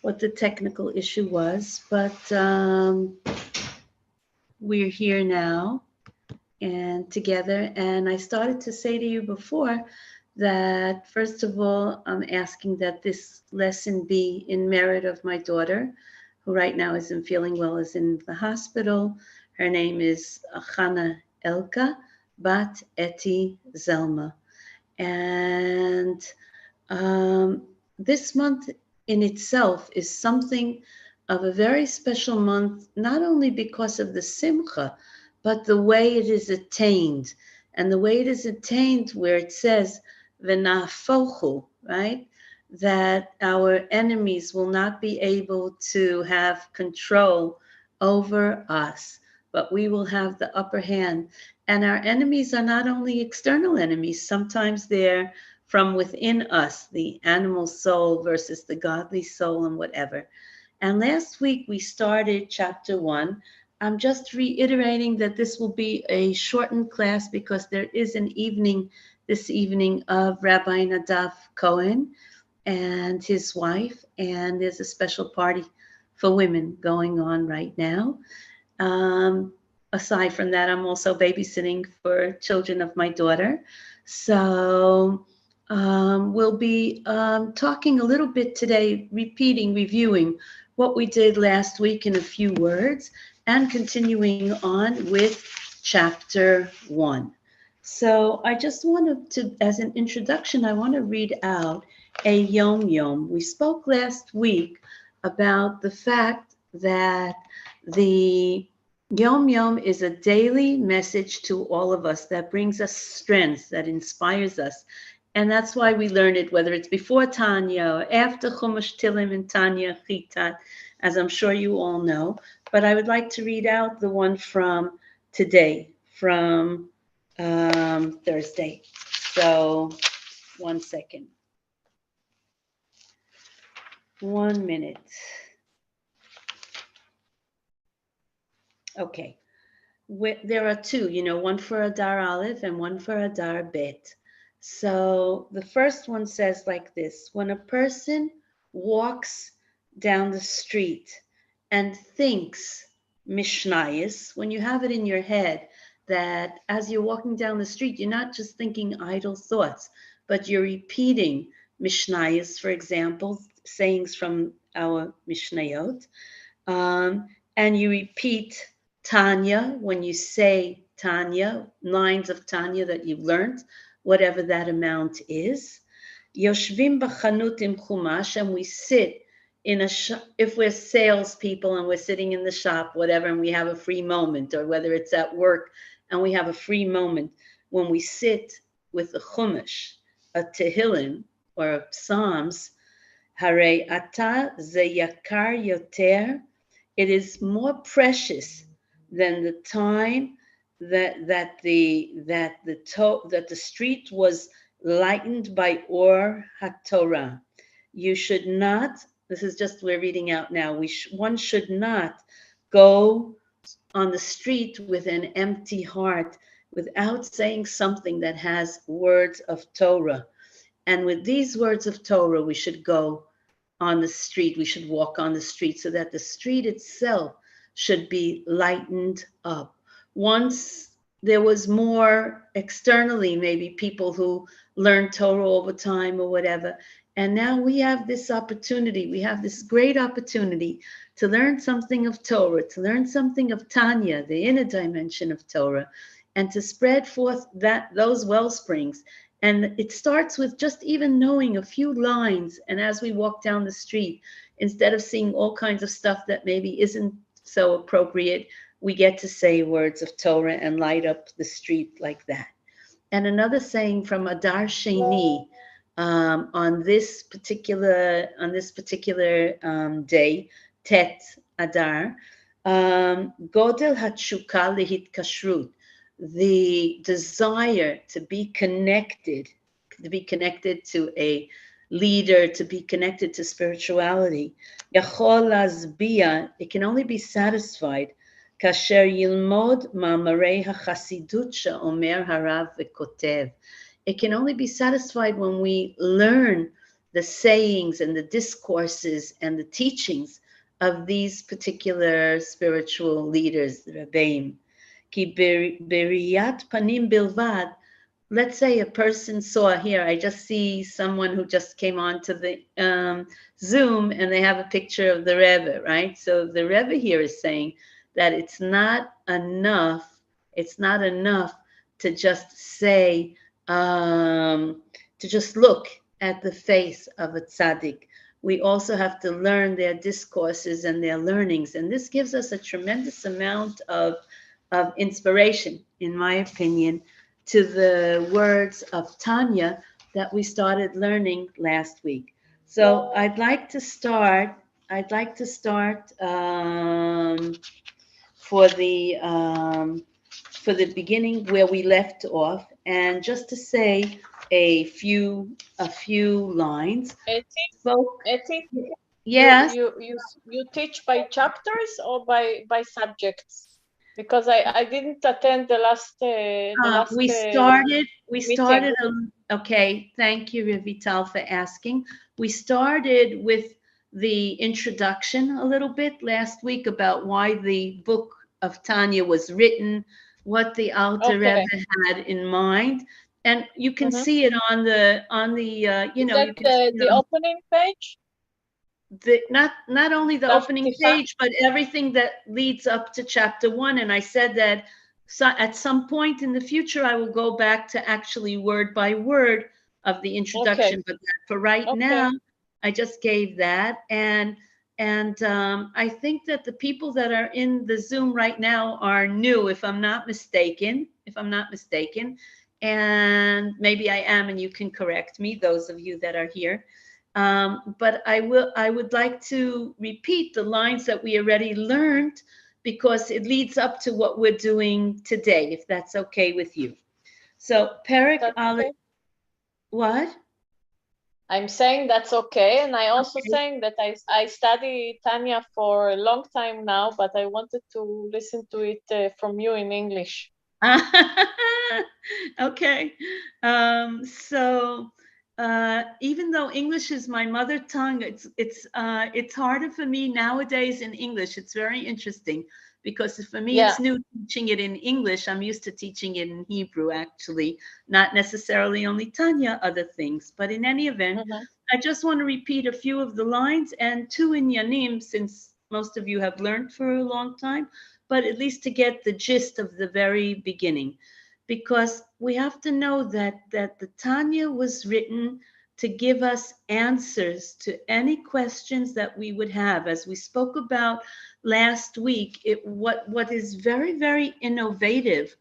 what the technical issue was, but we're here now and together. And I started to say to you before that, first of all, I'm asking that this lesson be in merit of my daughter, who right now isn't feeling well, is in the hospital. Her name is Chana Elka Bat Etti Zelma. And this month in itself is something of a very special month, not only because of the simcha, but the way it is attained. And the way it is attained, where it says, v'nafochu, right? That our enemies will not be able to have control over us, but we will have the upper hand. And our enemies are not only external enemies, sometimes they're from within us, the animal soul versus the godly soul and whatever. And last week we started chapter 1. I'm just reiterating that this will be a shortened class because there is an evening this evening of Rabbi Nadav Cohen and his wife, and there's a special party for women going on right now. Aside from that, I'm also babysitting for children of my daughter. So we'll be talking a little bit today, reviewing what we did last week in a few words, and continuing on with chapter 1. So I just wanted to, as an introduction, I want to read out a Yom Yom. We spoke last week about the fact that the Yom Yom is a daily message to all of us that brings us strength, that inspires us. And that's why we learn it, whether it's before Tanya or after Chumash Tilim and Tanya Chitat, as I'm sure you all know. But I would like to read out the one from today, from Thursday. So, 1 second. 1 minute. Okay. There are two, one for Adar Aleph and one for Adar Bet. So the first one says like this: when a person walks down the street and thinks Mishnayos, when you have it in your head that as you're walking down the street, you're not just thinking idle thoughts, but you're repeating Mishnayos, for example, sayings from our Mishnayot, and you repeat Tanya, when you say Tanya, lines of Tanya that you've learned, whatever that amount is. Yoshvim b'chanut im chumash, and we sit in a shop. If we're salespeople and we're sitting in the shop, whatever, and we have a free moment, or whether it's at work and we have a free moment, when we sit with the chumash, a tehillim, or a psalms, Hare ata ze yakar yoter, it is more precious than the time that the street was lightened by Or HaTorah. You should not. This is just we're reading out now. One should not go on the street with an empty heart without saying something that has words of Torah. And with these words of Torah, we should go on the street. We should walk on the street so that the street itself should be lightened up. Once there was more externally, maybe people who learned Torah all the time or whatever. And now we have this opportunity. We have this great opportunity to learn something of Torah, to learn something of Tanya, the inner dimension of Torah, and to spread forth those well springs. And it starts with just even knowing a few lines. And as we walk down the street, instead of seeing all kinds of stuff that maybe isn't so appropriate, we get to say words of Torah and light up the street like that. And another saying from Adar Sheni, on this particular day, Tet Adar, Godel Hatshuka Lehit Kashrut, the desire to be connected to a leader, to be connected to spirituality. Yachol lazbia, it can only be satisfied kasher yilmod ma'amarei hachasidut she'omer harav v'kotev. It can only be satisfied when we learn the sayings and the discourses and the teachings of these particular spiritual leaders, the Rebbeim. Ki beriyat panim bilvad. Let's say a person saw here, I just see someone who just came on to the Zoom and they have a picture of the Rebbe, right? So the Rebbe here is saying that it's not enough to just say, to just look at the face of a tzaddik. We also have to learn their discourses and their learnings. And this gives us a tremendous amount of inspiration, in my opinion, to the words of Tanya that we started learning last week. So I'd like to start for the beginning where we left off, and just to say a few lines. Etti, Yes. you teach by chapters or by subjects? Because I didn't attend the last We meeting. started okay, thank you, Rivital, for asking. We started with the introduction a little bit last week about why the book of Tanya was written, what the Alter Rebbe had in mind, and you can see it on the you know, you can see the opening page. Not only the opening page, but everything that leads up to chapter 1. And I said that at some point in the future, I will go back to actually word by word of the introduction. But for right now, I just gave that. And I think that the people that are in the Zoom right now are new, if I'm not mistaken. And maybe I am, and you can correct me, those of you that are here. But I would like to repeat the lines that we already learned, because it leads up to what we're doing today, if that's okay with you. So Perek Aleph. What? I'm saying that's okay, and I also saying that I study Tanya for a long time now, but I wanted to listen to it from you in English. Okay. So even though English is my mother tongue, it's harder for me nowadays in English. It's very interesting, because for me it's new teaching it in English. I'm used to teaching it in Hebrew, actually, not necessarily only Tanya, other things. But in any event, I just want to repeat a few of the lines, and two in Yanim, since most of you have learned for a long time, but at least to get the gist of the very beginning. Because we have to know that the Tanya was written to give us answers to any questions that we would have. As we spoke about last week, what is very, very innovative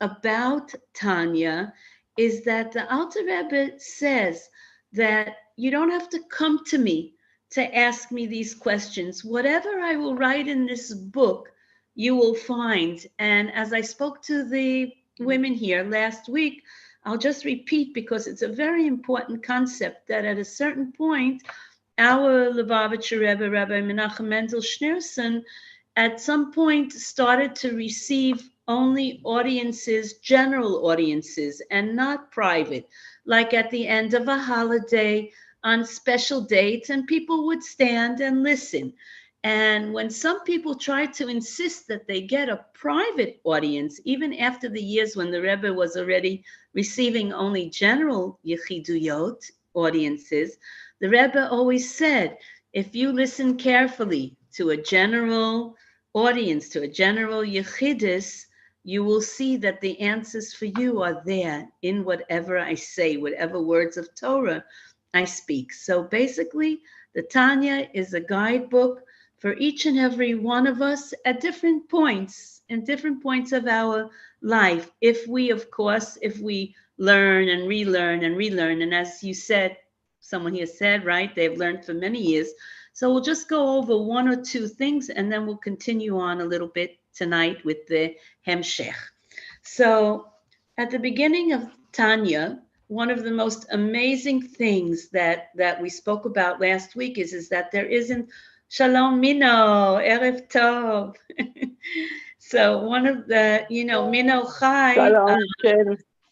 about Tanya is that the Alter Rebbe says that you don't have to come to me to ask me these questions. Whatever I will write in this book, you will find. And as I spoke to the women here last week, I'll just repeat, because it's a very important concept, that at a certain point, our Lubavitcher Rebbe, Rabbi Menachem Mendel Schneerson, at some point started to receive only audiences, general audiences, and not private, like at the end of a holiday, on special dates, and people would stand and listen. And when some people tried to insist that they get a private audience, even after the years when the Rebbe was already receiving only general Yechiduyot audiences, the Rebbe always said, if you listen carefully to a general audience, to a general Yechidus, you will see that the answers for you are there in whatever I say, whatever words of Torah I speak. So basically, the Tanya is a guidebook for each and every one of us at different points, in different points of our life. If we learn and relearn and relearn, and as you said, someone here said, right, they've learned for many years. So we'll just go over one or two things, and then we'll continue on a little bit tonight with the Hemshech. So at the beginning of Tanya, one of the most amazing things that we spoke about last week is that there isn't Shalom Mino, Erev Tov. So one of the, Mino Chai. Shalom,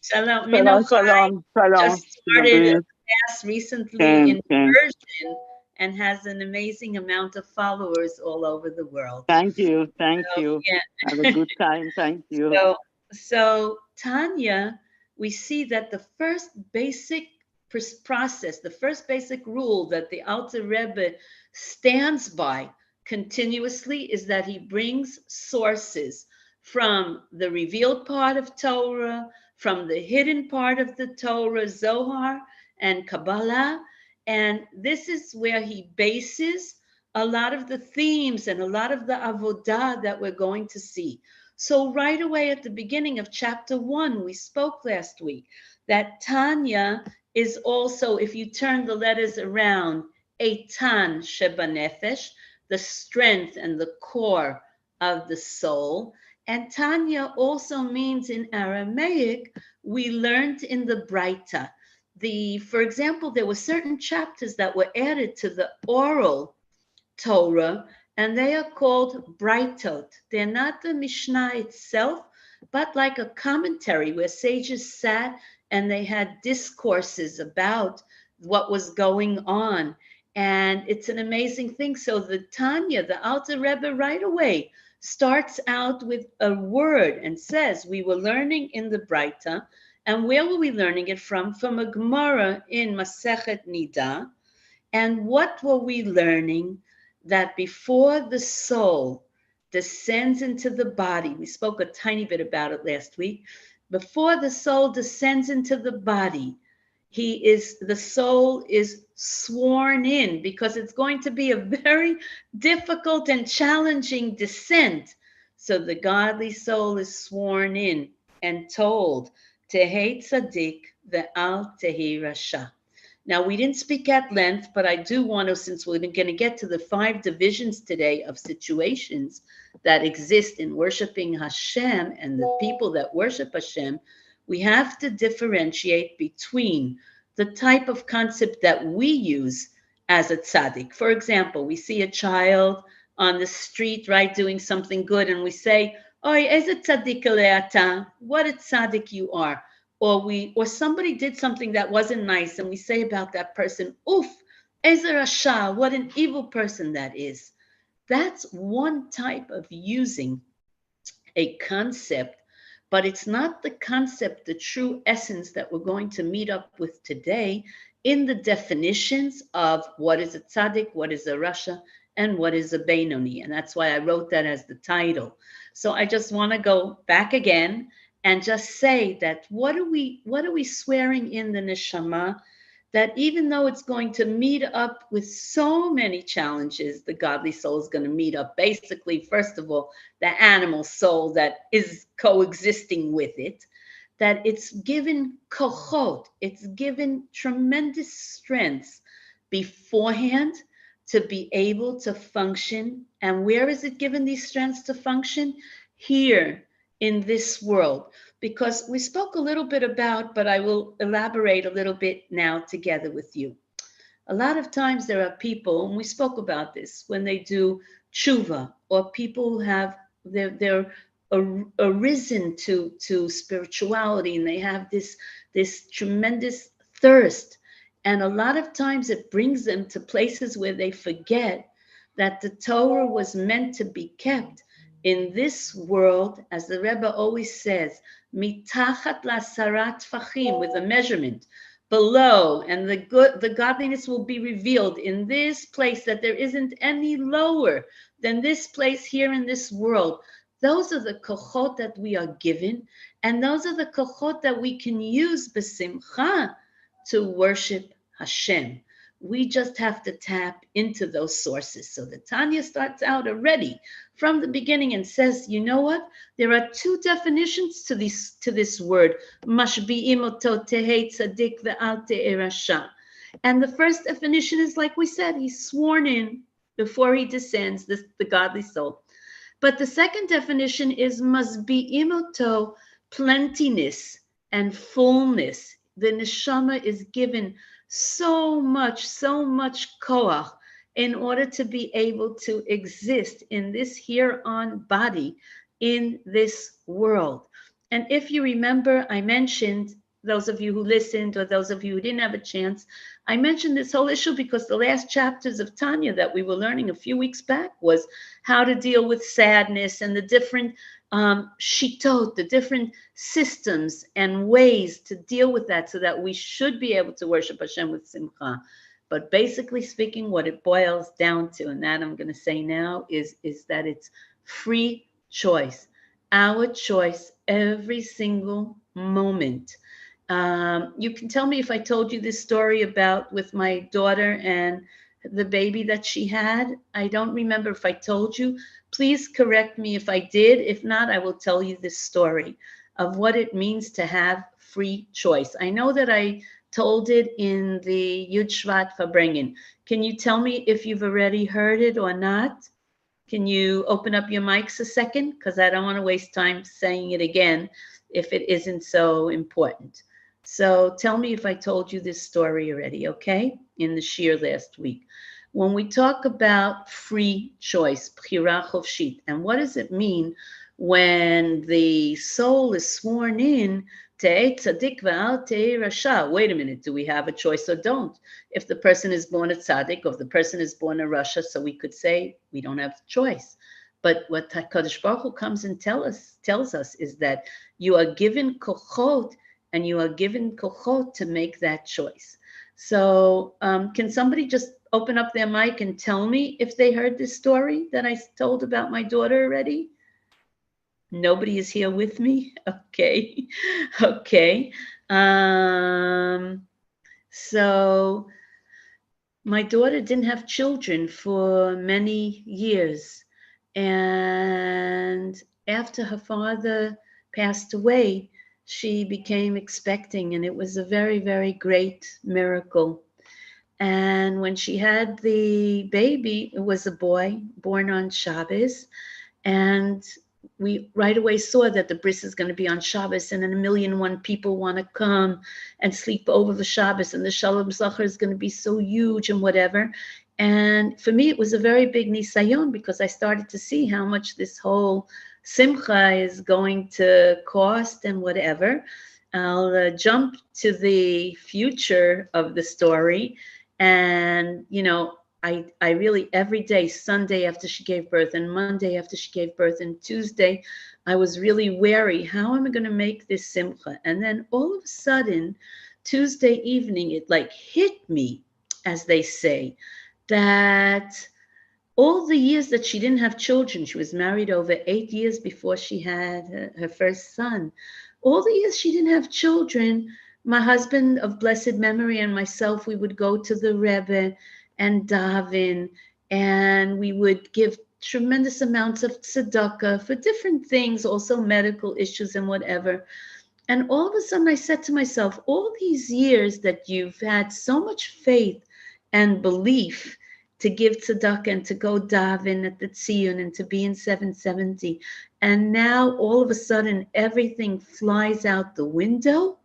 Shalom, Mino Chai just started class recently in Persian and has an amazing amount of followers all over the world. Thank you. Thank So, you. Have a yeah. good time. Thank you. So Tanya, we see that the first basic process, the first basic rule that the Alter Rebbe stands by continuously is that he brings sources from the revealed part of Torah, from the hidden part of the Torah, Zohar and Kabbalah. And this is where he bases a lot of the themes and a lot of the avodah that we're going to see. So, right away at the beginning of chapter 1, we spoke last week that Tanya is also, if you turn the letters around, Eitan Shebanefesh, the strength and the core of the soul. And Tanya also means in Aramaic, we learned in the Braita. For example, there were certain chapters that were added to the oral Torah, and they are called Braitot. They're not the Mishnah itself, but like a commentary where sages sat and they had discourses about what was going on. And it's an amazing thing. So the Tanya, the Alter Rebbe, right away starts out with a word and says, we were learning in the Braita. And where were we learning it from? From a Gemara in Masechet Nida. And what were we learning? That before the soul descends into the body, we spoke a tiny bit about it last week. Before the soul descends into the body, the soul is sworn in, because it's going to be a very difficult and challenging descent. So the godly soul is sworn in and told, Tehei tzadik ve'al tehi rasha. Now, we didn't speak at length, but I do want to, since we're going to get to the 5 divisions today of situations that exist in worshiping Hashem and the people that worship Hashem, we have to differentiate between the type of concept that we use as a tzadik. For example, we see a child on the street, right, doing something good, and we say, Oy, eze tzadik ata, what a tzadik you are. Or somebody did something that wasn't nice, and we say about that person, oof, eze rasha, what an evil person that is. That's one type of using a concept, but it's not the concept, the true essence that we're going to meet up with today in the definitions of what is a tzaddik, what is a rasha, and what is a benoni. And that's why I wrote that as the title. So I just want to go back again and just say that what are we swearing in the neshama? That even though it's going to meet up with so many challenges, the godly soul is going to meet up basically, first of all, the animal soul that is coexisting with it, that it's given kochot, it's given tremendous strengths beforehand to be able to function. And where is it given these strengths to function? Here in this world. Because we spoke a little bit about, but I will elaborate a little bit now together with you. A lot of times there are people, and we spoke about this, when they do tshuva, or people who have, they're arisen to spirituality, and they have this tremendous thirst. And a lot of times it brings them to places where they forget that the Torah was meant to be kept in this world, as the Rebbe always says, mitachat lasarat tfachim, with a measurement below, and the godliness will be revealed in this place, that there isn't any lower than this place here in this world. Those are the kochot that we are given, and those are the kochot that we can use besimcha to worship Hashem. We just have to tap into those sources. So the Tanya starts out already from the beginning and says, you know what? There are 2 definitions to this word, mashbi'im oto tehei tzadik ve'al te'eh rasha. And the first definition is, like we said, he's sworn in before he descends, the godly soul. But the second definition is masbi'im oto, plentiness and fullness. The neshama is given so much koach in order to be able to exist in this here on body in this world. And if you remember, I mentioned those of you who listened or those of you who didn't have a chance, I mentioned this whole issue because the last chapters of Tanya that we were learning a few weeks back was how to deal with sadness and the different shitot, the different systems and ways to deal with that so that we should be able to worship Hashem with simcha. But basically speaking, what it boils down to, and that I'm going to say now, is that it's free choice. Our choice every single moment. You can tell me if I told you this story about with my daughter and the baby that she had. I don't remember if I told you. Please correct me if I did. If not, I will tell you this story of what it means to have free choice. I know that I told it in the Yud Shvat Farbrengen. Can you tell me if you've already heard it or not? Can you open up your mics a second? Because I don't want to waste time saying it again if it isn't so important. So tell me if I told you this story already, okay? In the shir last week. When we talk about free choice, bchira chofshit, and what does it mean when the soul is sworn in to tzadik v'al rasha? Wait a minute, do we have a choice or don't? If the person is born a tzadik or if the person is born a rasha, so we could say we don't have a choice. But what HaKadosh Baruch Hu comes and tells us is that you are given kochot, and you are given kochot to make that choice. So can somebody just open up their mic and tell me if they heard this story that I told about my daughter already? Nobody is here with me? Okay. Okay. So my daughter didn't have children for many years. And after her father passed away, she became expecting, and it was a very, very great miracle. And when she had the baby, it was a boy born on Shabbos. And we right away saw that the bris is going to be on Shabbos, and then 1,000,001 people want to come and sleep over the Shabbos, and the Shalom Zachar is going to be so huge and whatever. And for me, it was a very big nisayon because I started to see how much this whole simcha is going to cost and whatever. I'll jump to the future of the story. And, you know, I really, every day, Sunday after she gave birth and Monday after she gave birth and Tuesday, I was really wary, how am I going to make this simcha? And then all of a sudden, Tuesday evening, it like hit me, as they say, that all the years that she didn't have children, she was married over 8 years before she had her first son. All the years she didn't have children, my husband of blessed memory and myself, we would go to the Rebbe and daven, and we would give tremendous amounts of tzedakah for different things, also medical issues and whatever. And all of a sudden I said to myself, all these years that you've had so much faith and belief to give tzedakah and to go daven at the tziyun and to be in 770, and now all of a sudden everything flies out the window.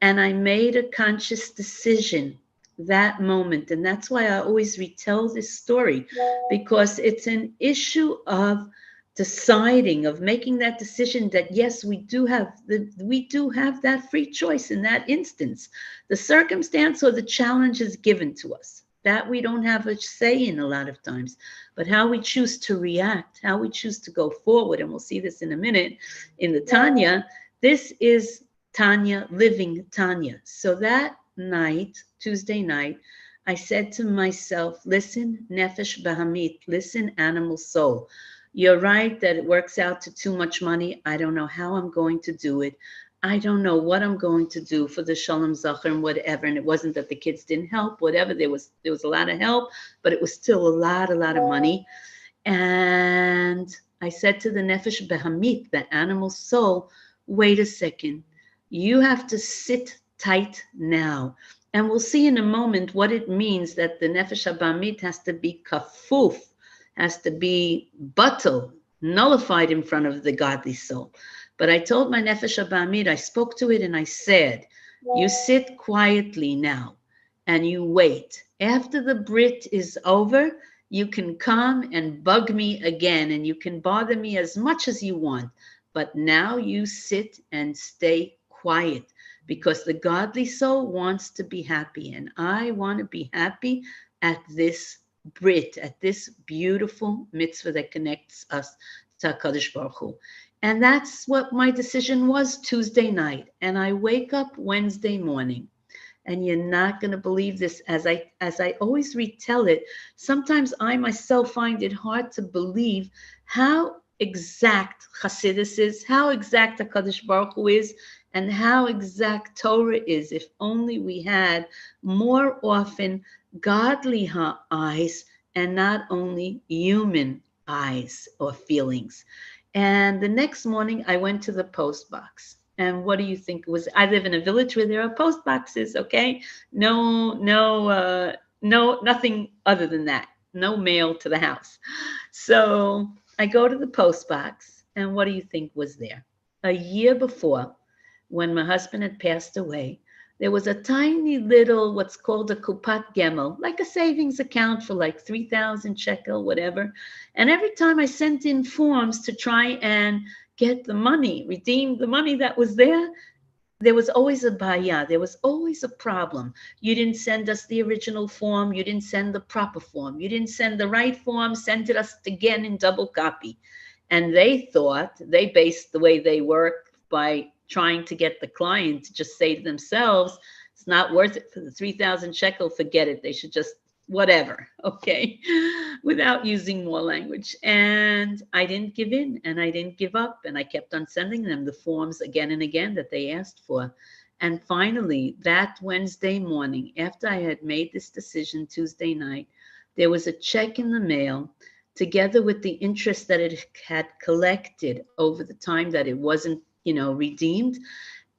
And I made a conscious decision that moment. And that's why I always retell this story, because it's an issue of deciding, of making that decision that yes, we do have that free choice in that instance. The circumstance or the challenge is given to us. That we don't have a say in a lot of times, but how we choose to react, how we choose to go forward, and we'll see this in a minute in the Tanya. This is Tanya, living Tanya. So that night, Tuesday night, I said to myself, listen, nefesh bahamit, listen, animal soul. You're right that it works out to too much money. I don't know how I'm going to do it. I don't know what I'm going to do for the Shalom Zachar and whatever. And it wasn't that the kids didn't help, whatever. There was a lot of help, but it was still a lot of money. And I said to the nefesh bahamit, the animal soul, wait a second. You have to sit tight now. And we'll see in a moment what it means that the nefesh bahamit has to be kafuf, has to be batal, nullified in front of the godly soul. But I told my nefesh bahamit, I spoke to it and I said, you sit quietly now and you wait. After the Brit is over, you can come and bug me again and you can bother me as much as you want. But now you sit and stay quiet, because the godly soul wants to be happy, and I want to be happy at this Brit, at this beautiful mitzvah that connects us to HaKadosh Baruch Hu. And that's what my decision was Tuesday night. And I wake up Wednesday morning, and you're not going to believe this. As I always retell it, sometimes I myself find it hard to believe how exact Hasidus is, how exact HaKadosh Baruch Hu is, and how exact Torah is. If only we had more often godly eyes and not only human eyes or feelings. And the next morning, I went to the post box. And what do you think it was? I live in a village where there are post boxes, okay? No, nothing other than that. No mail to the house. So I go to the post box, and what do you think was there? A year before, when my husband had passed away, there was a tiny little, what's called a kupat gemel, like a savings account for like 3,000 shekel, whatever. And every time I sent in forms to try and get the money, redeem the money that was there was always a baya. There was always a problem. You didn't send us the original form. You didn't send the proper form. You didn't send the right form, sent it us again in double copy. And they thought, they based the way they work by trying to get the client to just say to themselves, it's not worth it for the 3,000 shekel, forget it. They should just whatever, okay, without using more language. And I didn't give in, and I didn't give up, and I kept on sending them the forms again and again that they asked for. And finally, that Wednesday morning, after I had made this decision Tuesday night, there was a check in the mail together with the interest that it had collected over the time that it wasn't, redeemed.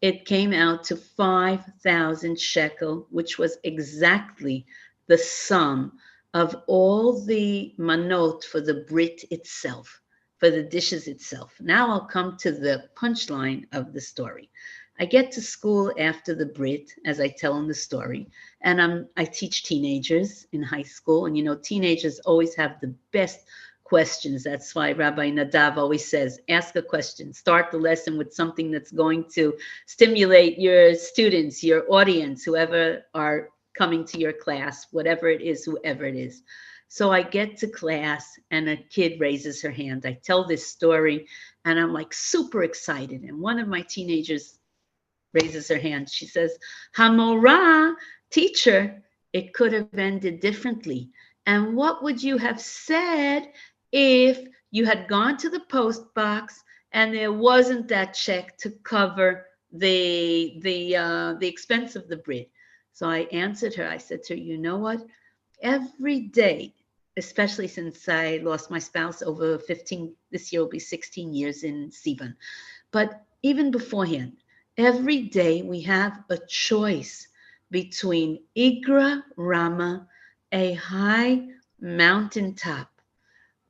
It came out to 5,000 shekel, which was exactly the sum of all the manot for the Brit itself, for the dishes itself. Now I'll come to the punchline of the story. I get to school after the Brit, as I tell in the story, and I teach teenagers in high school. And teenagers always have the best questions. That's why Rabbi Nadav always says, ask a question. Start the lesson with something that's going to stimulate your students, your audience, whoever are coming to your class, whatever it is, whoever it is. So I get to class and a kid raises her hand. I tell this story and I'm like super excited. And one of my teenagers raises her hand. She says, Hamora, teacher, it could have ended differently. And what would you have said if you had gone to the post box and there wasn't that check to cover the expense of the Brit? So I answered her. I said to her, you know what? Every day, especially since I lost my spouse over 15, this year will be 16 years in Sivan. But even beforehand, every day we have a choice between Igra Rama, a high mountaintop,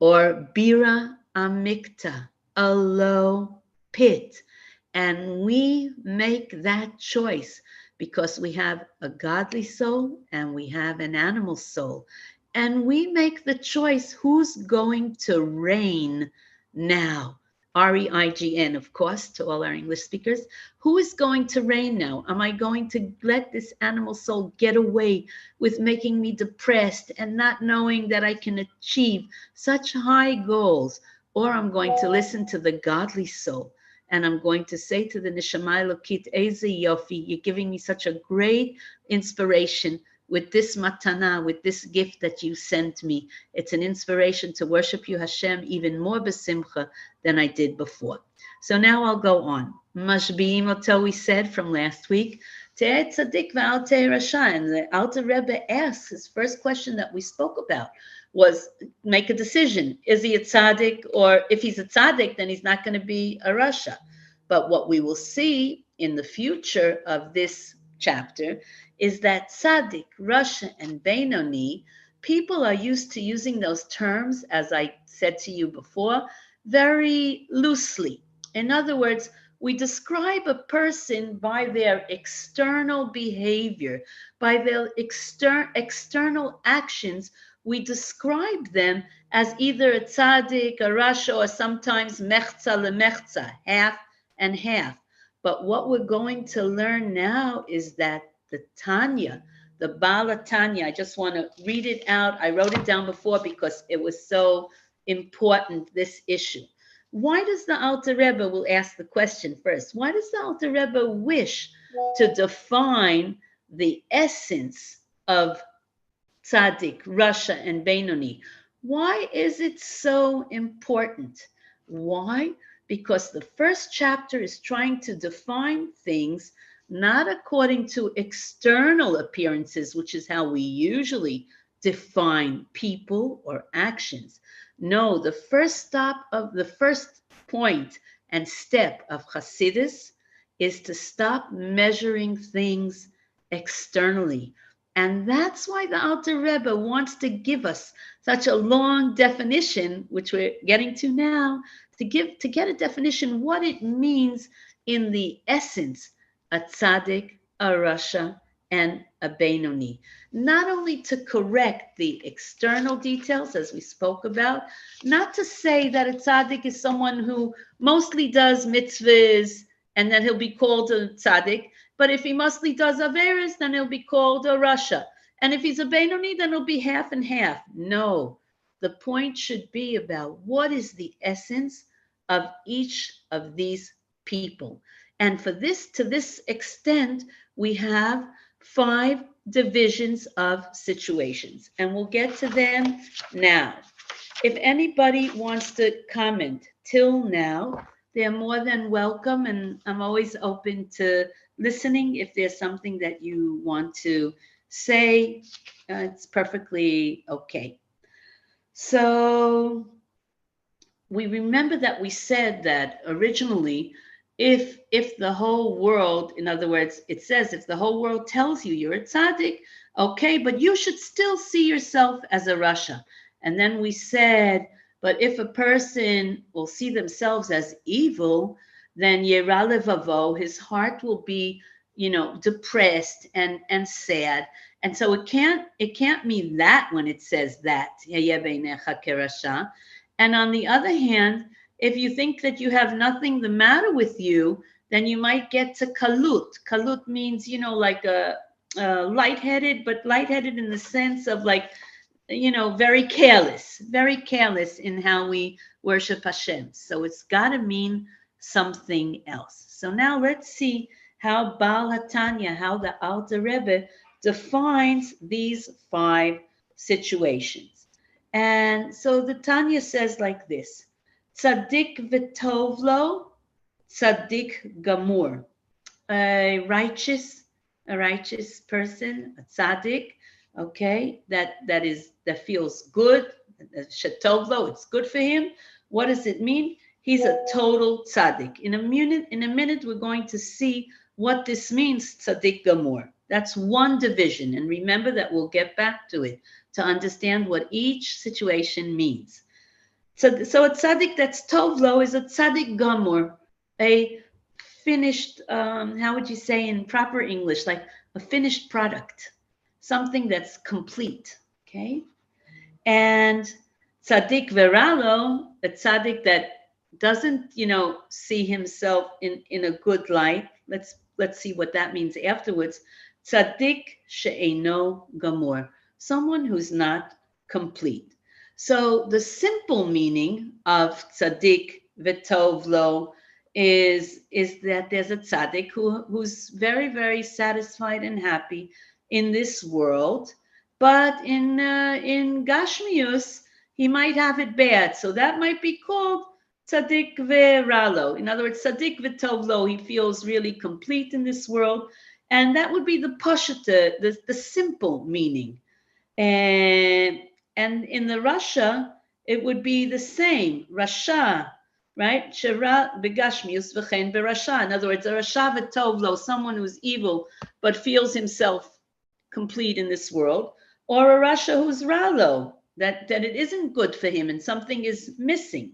or Bira Amikta, a low pit. And we make that choice because we have a godly soul and we have an animal soul. And we make the choice who's going to reign now. REIGN, of course, to all our English speakers. Who is going to reign now? Am I going to let this animal soul get away with making me depressed and not knowing that I can achieve such high goals? Or I'm going to listen to the godly soul and I'm going to say to the Neshama Elokit, Eze Yofi, you're giving me such a great inspiration with this matana, with this gift that you sent me. It's an inspiration to worship you, Hashem, even more besimcha than I did before. So now I'll go on. Mashbiim oto, we said from last week, Te'et tzadik v'al te'et rasha. And the Alter Rebbe asks, his first question that we spoke about was make a decision. Is he a tzadik? Or if he's a tzadik, then he's not going to be a rasha. But what we will see in the future of this chapter is that tzadik, rasha, and benoni, people are used to using those terms, as I said to you before, very loosely. In other words, we describe a person by their external behavior, by their external actions. We describe them as either a tzaddik, a rasha, or sometimes mechza lemechza, half and half. But what we're going to learn now is that the Tanya, the Bala Tanya, I just want to read it out. I wrote it down before because it was so important, this issue. Why does the Alter Rebbe, we'll ask the question first, why does the Alter Rebbe wish to define the essence of tzadik, rasha, and benoni? Why is it so important? Why? Because the first chapter is trying to define things not according to external appearances, which is how we usually define people or actions. No, the first point and step of Hasidus is to stop measuring things externally. And that's why the Alter Rebbe wants to give us such a long definition, which we're getting to now, to get a definition what it means in the essence, a tzaddik, a rasha, and a benoni. Not only to correct the external details, as we spoke about, not to say that a tzaddik is someone who mostly does mitzvahs and then he'll be called a tzaddik, but if he mostly does averis, then he'll be called a rasha. And if he's a benoni, then he'll be half and half. No, the point should be about what is the essence of each of these people. And for this, to this extent, we have 5 divisions of situations, and we'll get to them now. If anybody wants to comment till now, they're more than welcome, and I'm always open to listening. If there's something that you want to say, it's perfectly okay. So we remember that we said that originally, if the whole world, in other words, it says if the whole world tells you you're a tzaddik, okay, but you should still see yourself as a rasha. And then we said, but if a person will see themselves as evil, then yera levavo, his heart will be, depressed and sad. And so it can't mean that when it says that. And on the other hand, if you think that you have nothing the matter with you, then you might get to kalut. Kalut means, like a lightheaded, but lightheaded in the sense of like, very careless in how we worship Hashem. So it's got to mean something else. So now let's see how Baal HaTanya, how the Alter Rebbe defines these 5 situations. And so the Tanya says like this: tzadik v'tovlo, tzadik gamur. A righteous person, a tzaddik, okay, that feels good, shetovlo, it's good for him. What does it mean? He's a total tzaddik. In a minute, we're going to see what this means, tzadik gamur. That's one division, and remember that we'll get back to it to understand what each situation means. So a tzaddik that's tovlo is a tzaddik gamur, a finished, how would you say in proper English, like a finished product, something that's complete, okay? And tzaddik veralo, a tzaddik that doesn't, see himself in a good light. Let's see what that means afterwards. Tzaddik she'eino gamur, someone who's not complete. So the simple meaning of tzaddik v'tovlo is that there's a tzaddik who's very, very satisfied and happy in this world, but in Gashmius, he might have it bad. So that might be called tzaddik ve'ralo. In other words, tzaddik v'tovlo, he feels really complete in this world. And that would be the pashata, the simple meaning. And in the rasha, it would be the same, rasha, right? Shera begashmius v'chen berasha. In other words, a rasha v'tovlo, someone who's evil but feels himself complete in this world, or a rasha who's ralo, that it isn't good for him and something is missing.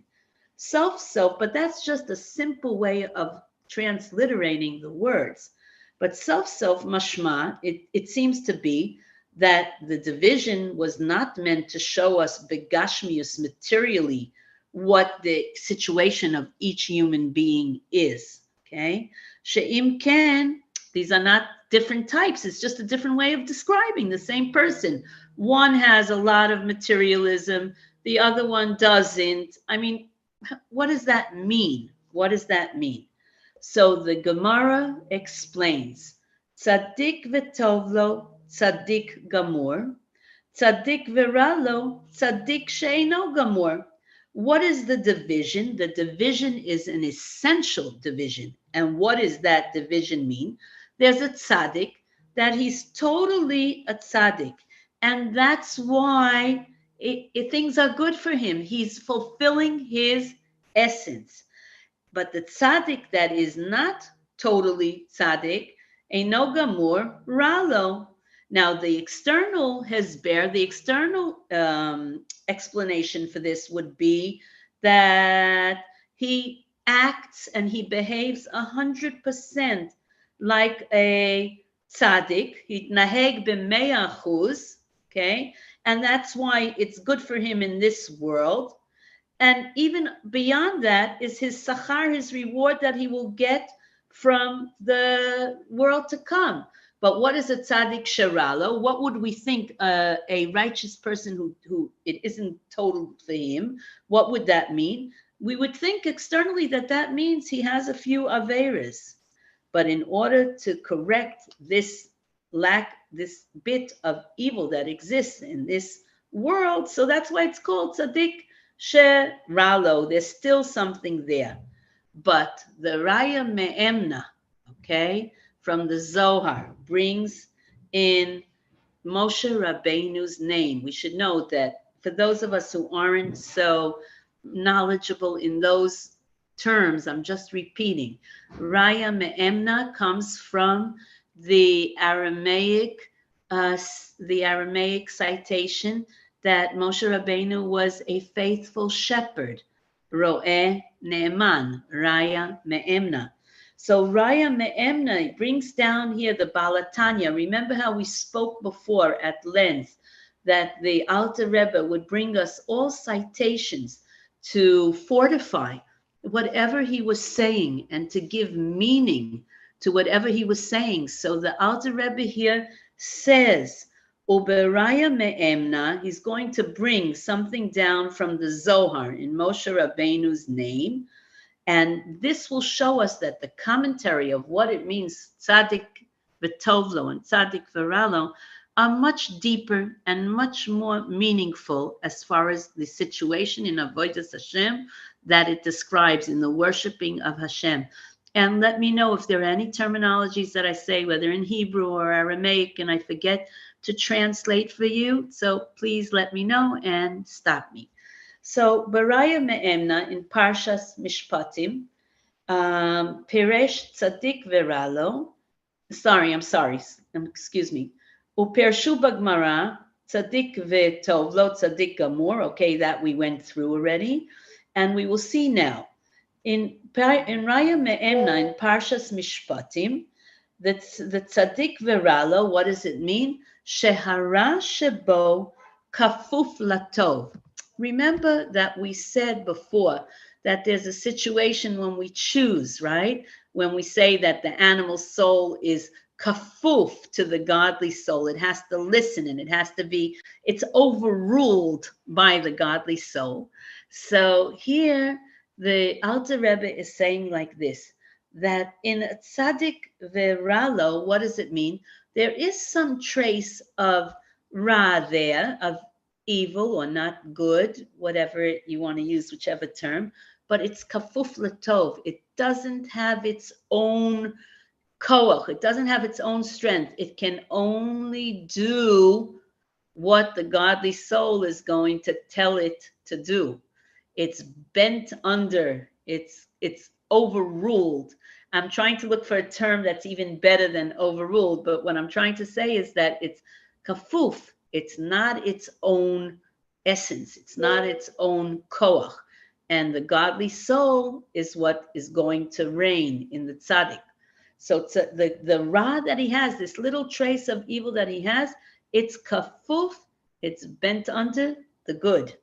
Self, but that's just a simple way of transliterating the words. But self, mashma, it seems to be that the division was not meant to show us begashmius materially what the situation of each human being is, okay? She'im ken, these are not different types. It's just a different way of describing the same person. One has a lot of materialism, the other one doesn't. I mean, what does that mean? What does that mean? So the Gemara explains, tzadik v'tovlo, tzadik gamur, tzadik v'ralo, tzadik she'eno gamur. What is the division? The division is an essential division. And what does that division mean? There's a tzaddik that he's totally a tzaddik. And that's why things are good for him. He's fulfilling his essence. But the tzaddik that is not totally tzaddik, eino gamur ralo. Now, the external hesber, the external explanation for this would be that he acts and he behaves 100% like a tzaddik. He naheg b'100%, okay? And that's why it's good for him in this world. And even beyond that is his sachar, his reward that he will get from the world to come. But what is a tzaddik sheralo? What would we think a righteous person who it isn't total for him? What would that mean? We would think externally that means he has a few averas. But in order to correct this this bit of evil that exists in this world, so that's why it's called tzaddik sheralo. There's still something there. But the Raya Me'emna, okay, from the Zohar brings in Moshe Rabbeinu's name. We should note that for those of us who aren't so knowledgeable in those terms, I'm just repeating. Raya Me'emna comes from the Aramaic citation that Moshe Rabbeinu was a faithful shepherd. Ro'eh Ne'eman, Raya Me'emna. So Raya Me'emna brings down here the Balatanya. Remember how we spoke before at length that the Alter Rebbe would bring us all citations to fortify whatever he was saying and to give meaning to whatever he was saying. So the Alter Rebbe here says, Uberaya Me'emna, he's going to bring something down from the Zohar in Moshe Rabbeinu's name. And this will show us that the commentary of what it means, tzaddik v'tovlo and tzaddik v'ralo, are much deeper and much more meaningful as far as the situation in Avodas Hashem that it describes in the worshiping of Hashem. And let me know if there are any terminologies that I say, whether in Hebrew or Aramaic, and I forget to translate for you. So please let me know and stop me. So Baraya Me'emna in Parshas Mishpatim, Piresh Tzadik Veralo, excuse me. Upershu Bagmara, Tzadik Ve'tovlo, Tzadik Gamur. Okay, that we went through already. And we will see now. In Raya Me'emna, in Parshas Mishpatim, the Tzadik Veralo, what does it mean? Shehara Shebo Kafuf Latov. Remember that we said before that there's a situation when we choose, right? When we say that the animal soul is kafuf to the godly soul, it has to listen and it's overruled by the godly soul. So here the Alter Rebbe is saying like this, that in a tzaddik veralo, what does it mean? There is some trace of ra there, of evil or not good, whatever you want to use, whichever term, but it's kafuf latov. It doesn't have its own koach. It doesn't have its own strength. It can only do what the godly soul is going to tell it to do. It's bent under. It's overruled. I'm trying to look for a term that's even better than overruled, but what I'm trying to say is that it's kafuf. It's not its own essence. It's not its own koach. And the godly soul is what is going to reign in the tzaddik. So the ra that he has, this little trace of evil that he has, it's kafuf, it's bent under the good.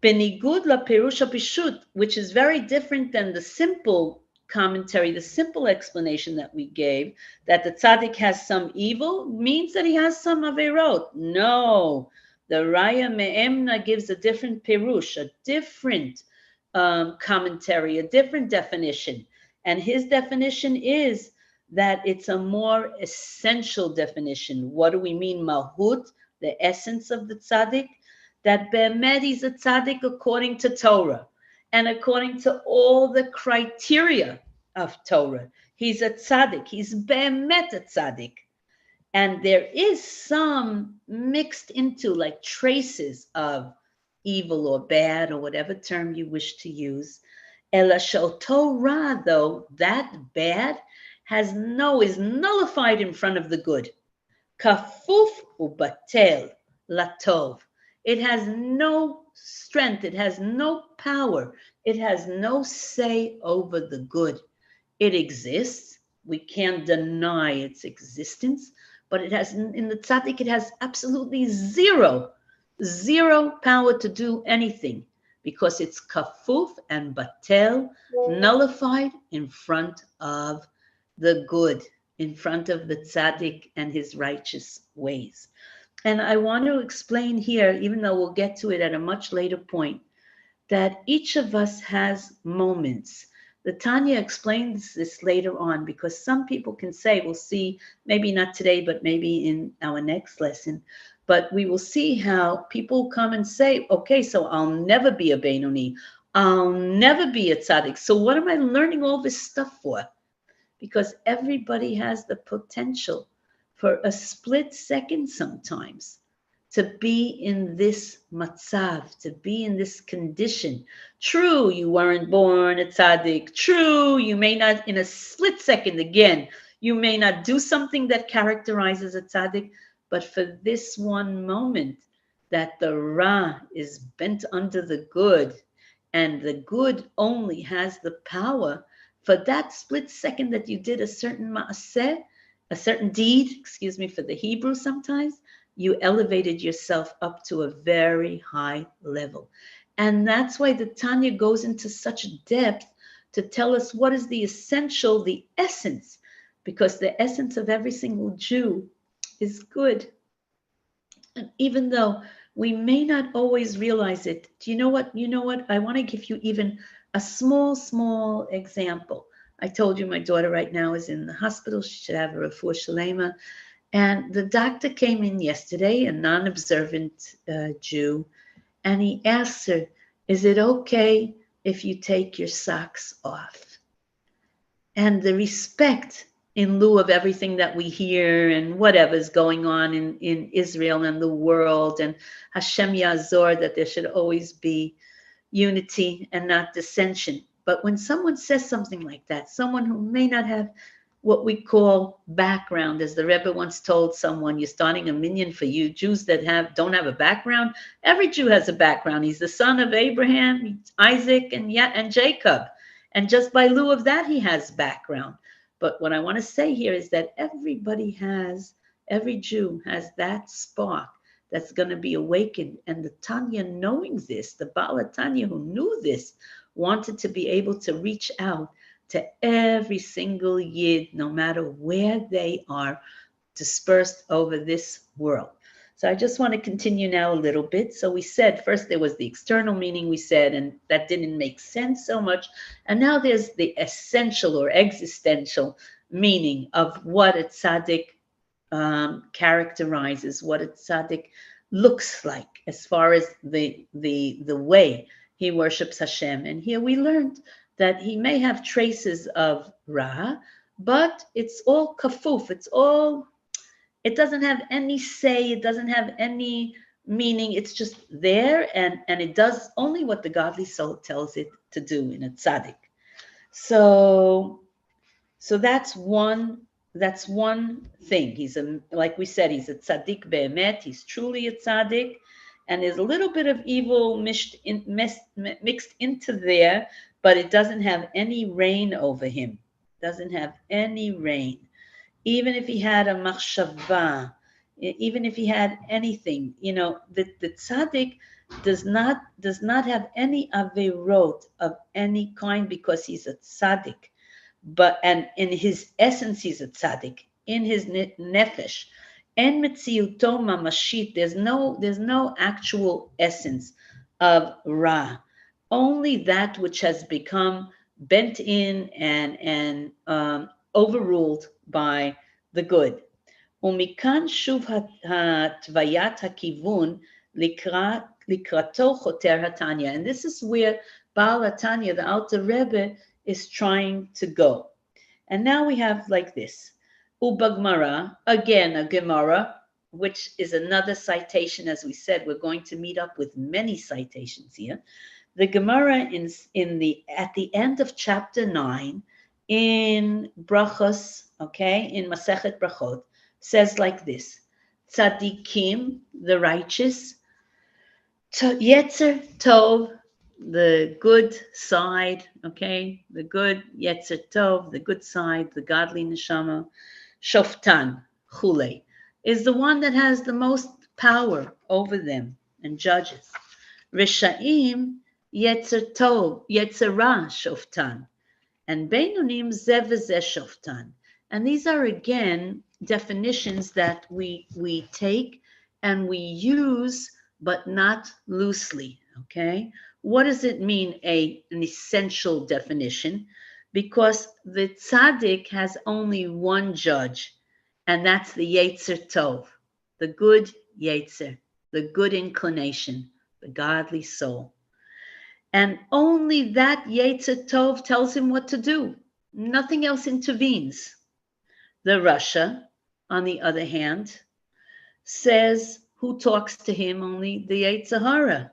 Benigud la perusha pishut, which is very different than the simple commentary, the simple explanation that we gave, that the tzaddik has some evil, means that he has some averot. No, the Raya Me'emna gives a different pirush, a different commentary, a different definition. And his definition is that it's a more essential definition. What do we mean, malhut, the essence of the tzaddik? That be'emet he's a tzaddik according to Torah and according to all the criteria of Torah. He's a tzaddik. He's be'emet a tzaddik. And there is some mixed into, like traces of evil or bad or whatever term you wish to use. Ela Torah, though, that bad is nullified in front of the good. Kafuf ubatel latov. It has no strength. It has no power. It has no say over the good. It exists. We can't deny its existence, but it has, in the tzaddik, it has absolutely zero power to do anything because it's kafuf and batel, nullified in front of the good, in front of the tzaddik and his righteous ways. And I want to explain here, even though we'll get to it at a much later point, that each of us has moments. The Tanya explains this later on because some people can say, we'll see, maybe not today, but maybe in our next lesson, but we will see how people come and say, okay, so I'll never be a benoni. I'll never be a tzaddik. So what am I learning all this stuff for? Because everybody has the potential for a split second sometimes to be in this matzav, to be in this condition. True, you weren't born a tzaddik. True, you may not, in a split second again, you may not do something that characterizes a tzaddik, but for this one moment that the ra is bent under the good, and the good only has the power for that split second that you did a certain ma'aseh, a certain deed, excuse me, for the Hebrew sometimes, you elevated yourself up to a very high level. And that's why the Tanya goes into such depth to tell us what is the essential, the essence, because the essence of every single Jew is good. And even though we may not always realize it, do you know what? You know what? I want to give you even a small example. I told you my daughter right now is in the hospital. She should have a refuah shalema. And the doctor came in yesterday, a non-observant Jew, and he asked her, is it okay if you take your socks off? And the respect in lieu of everything that we hear and whatever's going on in Israel and the world, and Hashem Yazor, that there should always be unity and not dissension. But when someone says something like that, someone who may not have what we call background, as the Rebbe once told someone, you're starting a minyan for you Jews that don't have a background. Every Jew has a background. He's the son of Abraham, Isaac, and Jacob. And just by lieu of that, he has background. But what I want to say here is that every Jew has that spark that's going to be awakened. And the Tanya, knowing this, the Baal Tanya who knew this, wanted to be able to reach out to every single Yid, no matter where they are dispersed over this world. So I just want to continue now a little bit. So we said first there was the external meaning, we said, and that didn't make sense so much. And now there's the essential or existential meaning of what a tzaddik characterizes, what a tzaddik looks like as far as the way he worships Hashem. And here we learned that he may have traces of Ra, but it's all kafuf. It doesn't have any say. It doesn't have any meaning. It's just there, and it does only what the godly soul tells it to do in a tzaddik. So that's one thing. Like we said, he's a tzaddik be'emet. He's truly a tzaddik, and there's a little bit of evil mixed into there, but it doesn't have any reign over him. Doesn't have any reign. Even if he had a machshava, even if he had anything, the tzaddik does not have any averot of any kind because he's a tzaddik. and in his essence, he's a tzaddik. In his nefesh, en metziuto mamashit. There's no actual essence of ra. Only that which has become bent in and overruled by the good. ומכאן שוב התוויית הכיוון לקראתו חותר התניא. And this is where Baal HaTanya, the Alter Rebbe, is trying to go. And now we have like this. Ubagmara, again a Gemara, which is another citation. As we said, we're going to meet up with many citations here. The Gemara at the end of chapter 9 in Brachos, okay, in Masechet Brachot, says like this: Tzadikim, the righteous, Yetzer Tov, the good side, okay, the good Yetzer Tov, the good side, the godly neshama, Shoftan, Chule, is the one that has the most power over them and judges. Rishaim, Yetzer Tov, Yetzer Ra, Shoftan, and Beinonim Zev v'zeh Shoftan. And these are again definitions that we take and we use, but not loosely, okay? What does it mean, an essential definition? Because the tzaddik has only one judge, and that's the Yetzer Tov, the good Yetzer, the good inclination, the godly soul. And only that Yetzer Tov tells him what to do. Nothing else intervenes. The rasha, on the other hand, says who talks to him? Only the Yetzer Hara.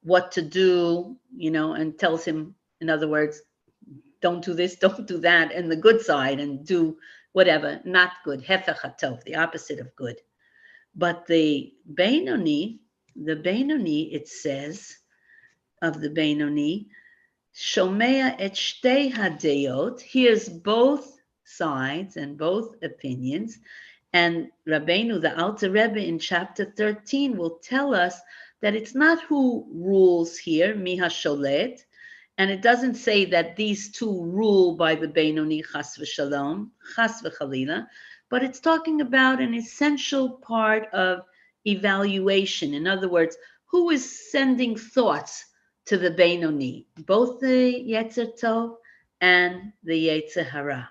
What to do, and tells him, in other words, don't do this, don't do that, and the good side, and do whatever, not good, hefech hatov, the opposite of good. But the benoni, it says, of the benoni, shomea et shtei hadeyot, hears both sides and both opinions. And Rabbeinu, the Alter Rebbe, in chapter 13 will tell us that it's not who rules here, mi hasholet, and it doesn't say that these two rule by the benoni, chas v'shalom, chas v'chalila, but it's talking about an essential part of evaluation. In other words, who is sending thoughts to the benoni, both the Yetzer Tov and the Yetzer Hara.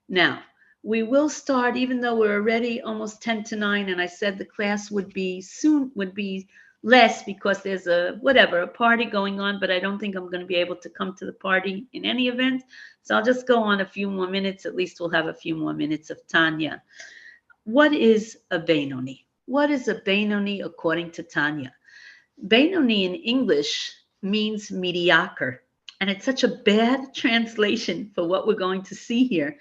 Now, we will start, even though we're already almost 10 to 9, and I said the class would be less because there's a party going on, but I don't think I'm going to be able to come to the party in any event. So I'll just go on a few more minutes. At least we'll have a few more minutes of Tanya. What is a benoni? What is a benoni according to Tanya? Benoni in English means mediocre, and it's such a bad translation for what we're going to see here.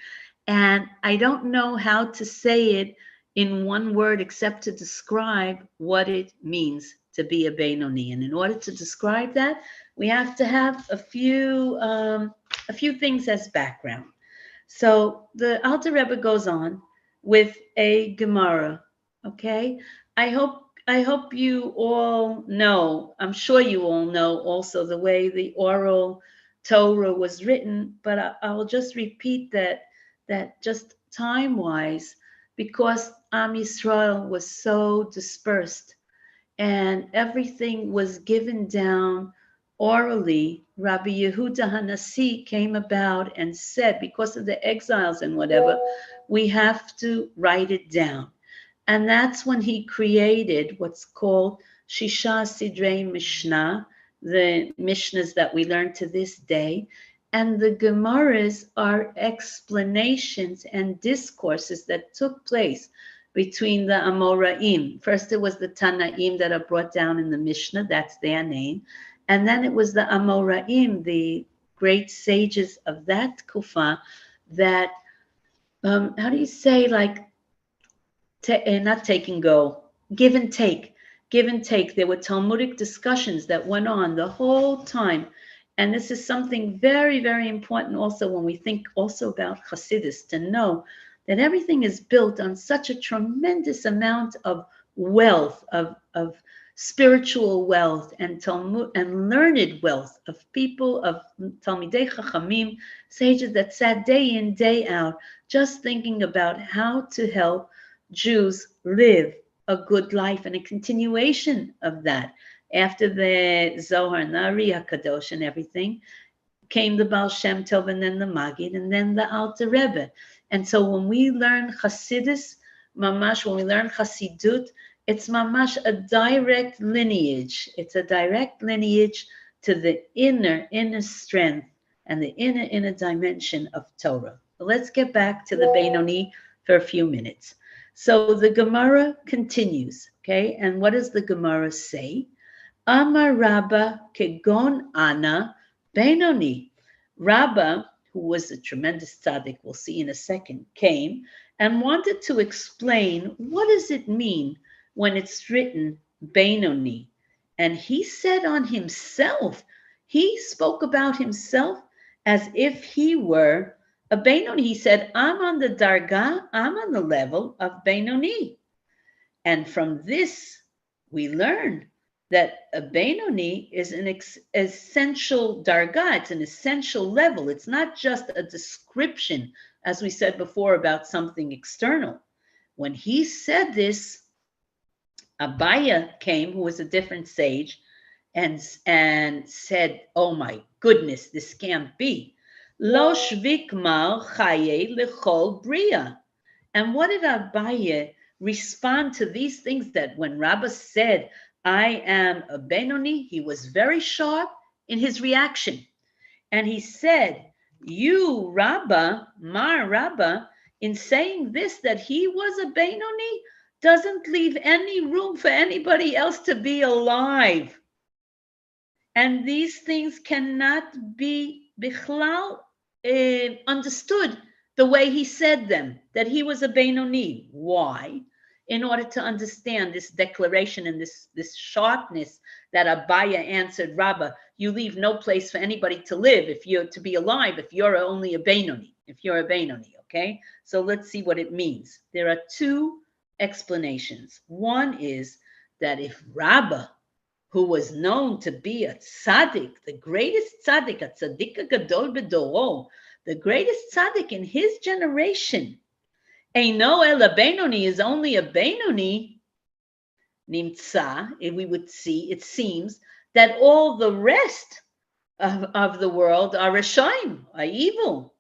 And I don't know how to say it in one word except to describe what it means to be a benoni. And in order to describe that, we have to have a few things as background. So the Alter Rebbe goes on with a Gemara. Okay, I hope you all know. I'm sure you all know also the way the oral Torah was written, but I will just repeat that just time-wise, because Am Yisrael was so dispersed and everything was given down orally, Rabbi Yehuda HaNasi came about and said, because of the exiles and whatever, we have to write it down. And that's when he created what's called Shisha Sidrei Mishnah, the Mishnahs that we learn to this day. And the Gemaras are explanations and discourses that took place between the Amoraim. First, it was the Tanaim that are brought down in the Mishnah, that's their name. And then it was the Amoraim, the great sages of that Kufa, that, how do you say, like, not take and go, give and take. There were Talmudic discussions that went on the whole time. And this is something very, very important also when we think also about Hasidus, to know that everything is built on such a tremendous amount of wealth, of spiritual wealth and Talmud and learned wealth of people of Talmidei Chachamim, sages that sat day in, day out, just thinking about how to help Jews live a good life and a continuation of that. After the Zohar, Nari HaKadosh and everything, came the Baal Shem Tov and then the Magid and then the Alter Rebbe. And so when we learn Hasidus, mamash, when we learn Hasidut, it's mamash a direct lineage. It's a direct lineage to the inner strength and the inner dimension of Torah. But let's get back to the Benoni for a few minutes. So the Gemara continues, okay? And what does the Gemara say? Amar Rabba kegon ana benoni. Rabba, who was a tremendous tzadik, we'll see in a second, came and wanted to explain what does it mean when it's written benoni. And he said on himself, he spoke about himself as if he were a benoni. He said, I'm on the dargah, I'm on the level of benoni. And from this, we learn that a benoni is an essential dargah. It's an essential level. It's not just a description, as we said before, about something external. When he said this, Abaya came, who was a different sage, and said, oh my goodness, this can't be. Lo shvik mar chaye lechol bria. And what did Abaya respond to these things that when Rabba said, I am a benoni, he was very sharp in his reaction. And he said, you, Rabba, Mar Rabba, in saying this, that he was a benoni, doesn't leave any room for anybody else to be alive. And these things cannot be bichlal understood the way he said them, that he was a benoni. Why? In order to understand this declaration and this sharpness that Abaya answered Rabba, you leave no place for anybody to live if you're to be alive, if you're only a benoni, if you're a benoni, okay? So let's see what it means. There are two explanations. One is that if Rabba, who was known to be a tzaddik, the greatest tzaddik, a tzadik gadol bedoro, the greatest tzaddik in his generation, Eino ela benoni is only a benoni, nimtza, we would see, it seems, that all the rest of the world are rashaim, are evil.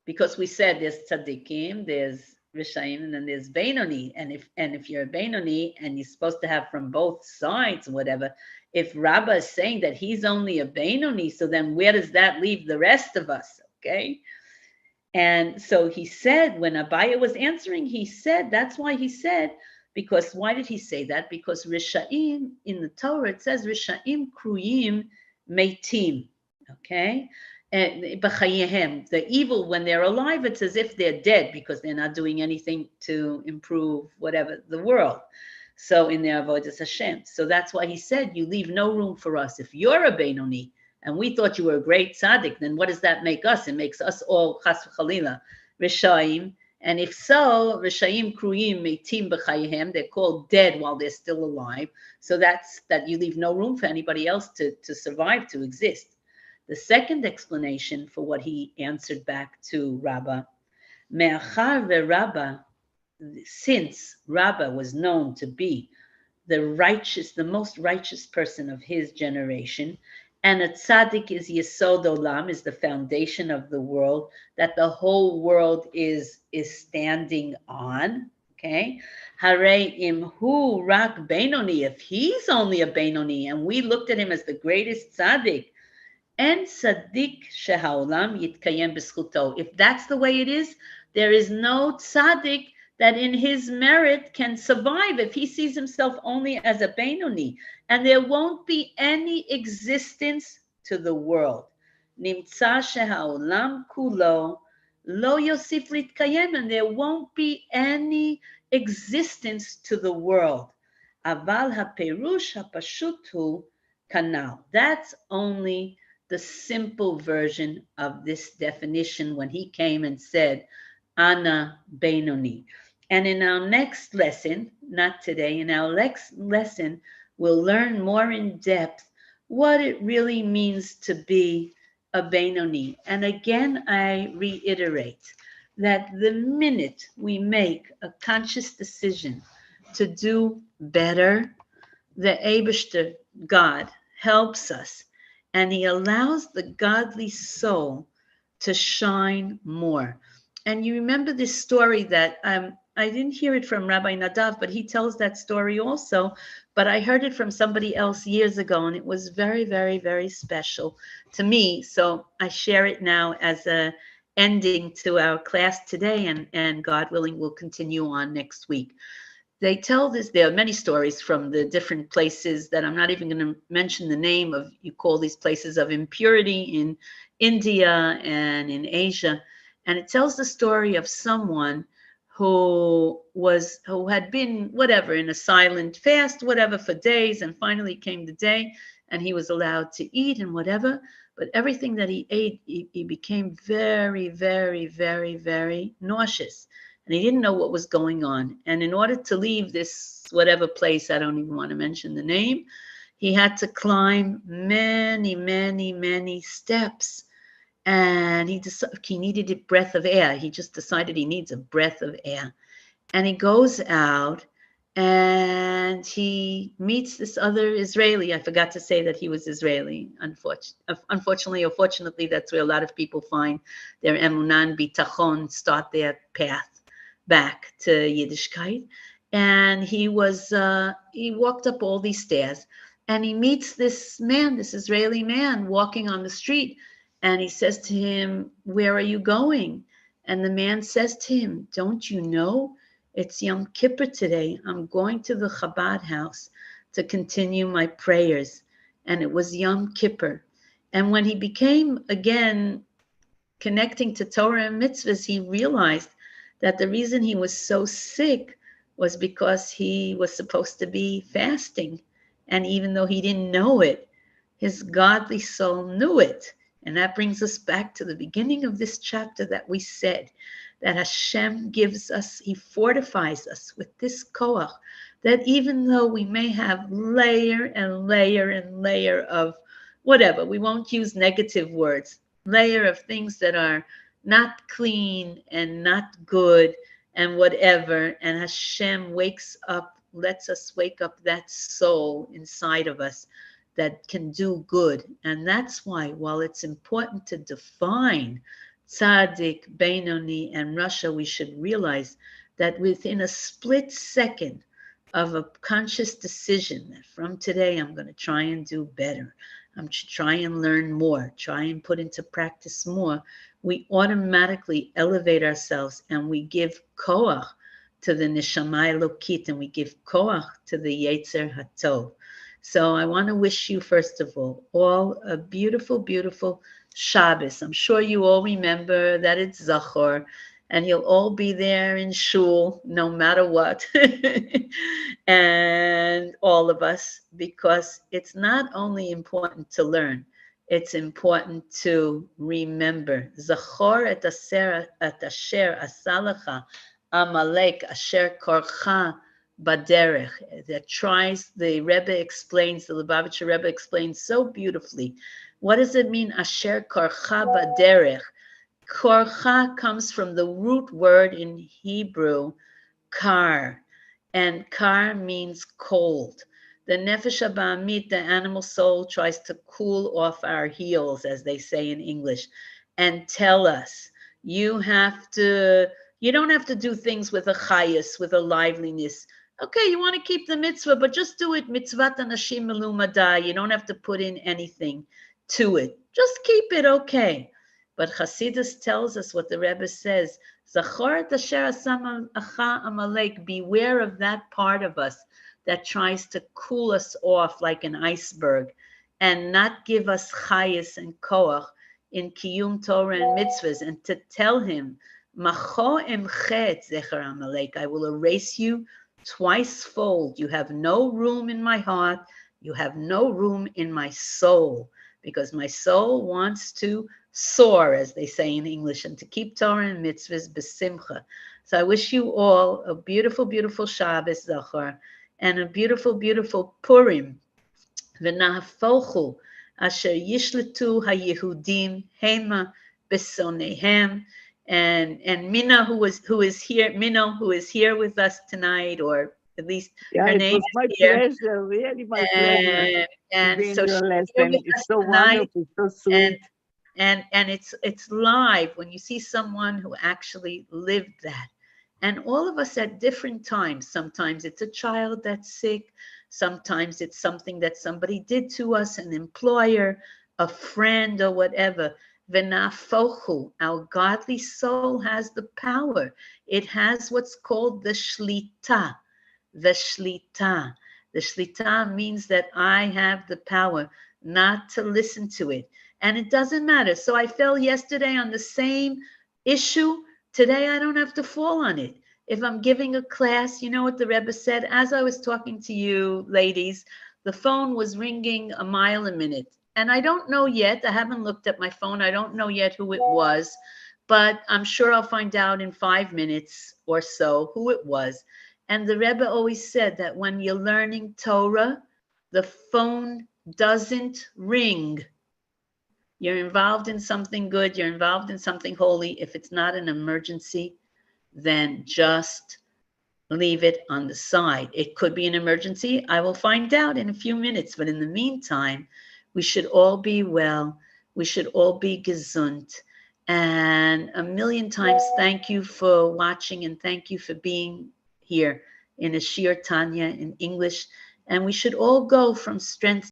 Because we said there's tzaddikim, there's rashaim, and then there's benoni. And if you're a benoni and you're supposed to have from both sides, whatever, if Rabba is saying that he's only a benoni, so then where does that leave the rest of us, okay? And so he said, when Abaya was answering, he said, that's why he said, because why did he say that? Because Rishaim, in the Torah, it says Rishaim kruyim meitim, okay? And the evil, when they're alive, it's as if they're dead because they're not doing anything to improve whatever the world. So in their avodas Hashem. So that's why he said, you leave no room for us. If you're a benoni, and we thought you were a great tzaddik, then what does that make us? It makes us all chas v'chalila, rishaim. And if so, rishaim kruyim meitim b'chayihem, they're called dead while they're still alive. So that's that you leave no room for anybody else to survive, to exist. The second explanation for what he answered back to Rabba, me'achar ve'Rabba, since Rabba was known to be the most righteous person of his generation, and a tzaddik is yesod olam, is the foundation of the world, that the whole world is standing on, okay? Harei imhu rak benoni, if he's only a benoni, and we looked at him as the greatest tzaddik, and tzaddik shehaolam yitkayem b'schuto. If that's the way it is, there is no tzaddik that in his merit can survive if he sees himself only as a benoni, and there won't be any existence to the world. Nimtza shehaolam kulo lo yosif litkayem, and there won't be any existence to the world. Aval haperush hapashut hu kanal. That's only the simple version of this definition when he came and said, Ana benoni. And in our next lesson, not today, in our next lesson, we'll learn more in depth what it really means to be a benoni. And again, I reiterate that the minute we make a conscious decision to do better, the Abishter, God, helps us, and He allows the godly soul to shine more. And you remember this story that I didn't hear it from Rabbi Nadav, but he tells that story also. But I heard it from somebody else years ago, and it was very, very, very special to me. So I share it now as a ending to our class today, and God willing, we'll continue on next week. They tell this, there are many stories from the different places that I'm not even going to mention the name of. You call these places of impurity in India and in Asia. And it tells the story of someone who had been whatever in a silent fast, whatever, for days, and finally came the day and he was allowed to eat and whatever. But everything that he ate, he became very, very, very, very nauseous, and he didn't know what was going on. And in order to leave this whatever place, I don't even want to mention the name, he had to climb many, many, many steps. And he needed a breath of air. He just decided he needs a breath of air. And he goes out and he meets this other Israeli. I forgot to say that he was Israeli. Unfortunately or fortunately, that's where a lot of people find their emunah bitachon, start their path back to Yiddishkeit. And he walked up all these stairs and he meets this man, this Israeli man walking on the street. And he says to him, "Where are you going?" And the man says to him, "Don't you know? It's Yom Kippur today. I'm going to the Chabad house to continue my prayers." And it was Yom Kippur. And when he became again connecting to Torah and mitzvahs, he realized that the reason he was so sick was because he was supposed to be fasting. And even though he didn't know it, his godly soul knew it. And that brings us back to the beginning of this chapter that we said that Hashem gives us, He fortifies us with this koach, that even though we may have layer and layer and layer of whatever, we won't use negative words, layer of things that are not clean and not good and whatever, and Hashem wakes up, lets us wake up that soul inside of us that can do good. And that's why, while it's important to define tzadik, benoni, and rasha, we should realize that within a split second of a conscious decision that from today I'm going to try and do better, I'm to try and learn more, try and put into practice more, we automatically elevate ourselves and we give koach to the neshama elokit, and we give koach to the yetzer hatov. So I want to wish you, first of all a beautiful, beautiful Shabbos. I'm sure you all remember that it's Zachor, and you'll all be there in shul, no matter what, and all of us, because it's not only important to learn, it's important to remember. Zachor et asher asalacha Amalek asher korcha baderech. That tries, the Rebbe explains, the Lubavitcher Rebbe explains so beautifully. What does it mean, asher korcha baderech? Korcha comes from the root word in Hebrew, kar, and kar means cold. The nefesh haba'amit, the animal soul, tries to cool off our heels, as they say in English, and tell us, you don't have to do things with a chayas, with a liveliness. Okay, you want to keep the mitzvah, but just do it mitzvat anashim melumadah. You don't have to put in anything to it. Just keep it okay. But Chassidus tells us what the Rebbe says, Zachor et asher asam acha Amalek, beware of that part of us that tries to cool us off like an iceberg and not give us chayis and koach in kiyum Torah and mitzvahs, and to tell him, Macho emchet zecher Amalek, I will erase you twice fold. You have no room in my heart. You have no room in my soul, because my soul wants to soar, as they say in English, and to keep Torah and mitzvahs besimcha. So I wish you all a beautiful, beautiful Shabbos Zachor, and a beautiful, beautiful Purim. V'nahafochu asher yishletu haYehudim hema besonehem. And Mina, who is here, Minno, who is here with us tonight, or at least Yeah, her it name was is my here. pleasure, really my pleasure to And be in so your she's here with lesson. It's us so tonight. wonderful, so And sweet. and it's live when you see someone who actually lived that. And all of us at different times, sometimes it's a child that's sick, sometimes it's something that somebody did to us, an employer, a friend, or whatever. V'nafochu, our godly soul has the power. It has what's called the shlita. The shlita. The shlita means that I have the power not to listen to it. And it doesn't matter. So I fell yesterday on the same issue. Today I don't have to fall on it. If I'm giving a class, you know what the Rebbe said? As I was talking to you ladies, the phone was ringing a mile a minute. And I don't know yet. I haven't looked at my phone. I don't know yet who it was, but I'm sure I'll find out in 5 minutes or so who it was. And the Rebbe always said that when you're learning Torah, the phone doesn't ring. You're involved in something good, you're involved in something holy. If it's not an emergency, then just leave it on the side. It could be an emergency. I will find out in a few minutes. But in the meantime, we should all be well. We should all be gesund. And a million times, thank you for watching and thank you for being here in a Shir Tanya in English. And we should all go from strength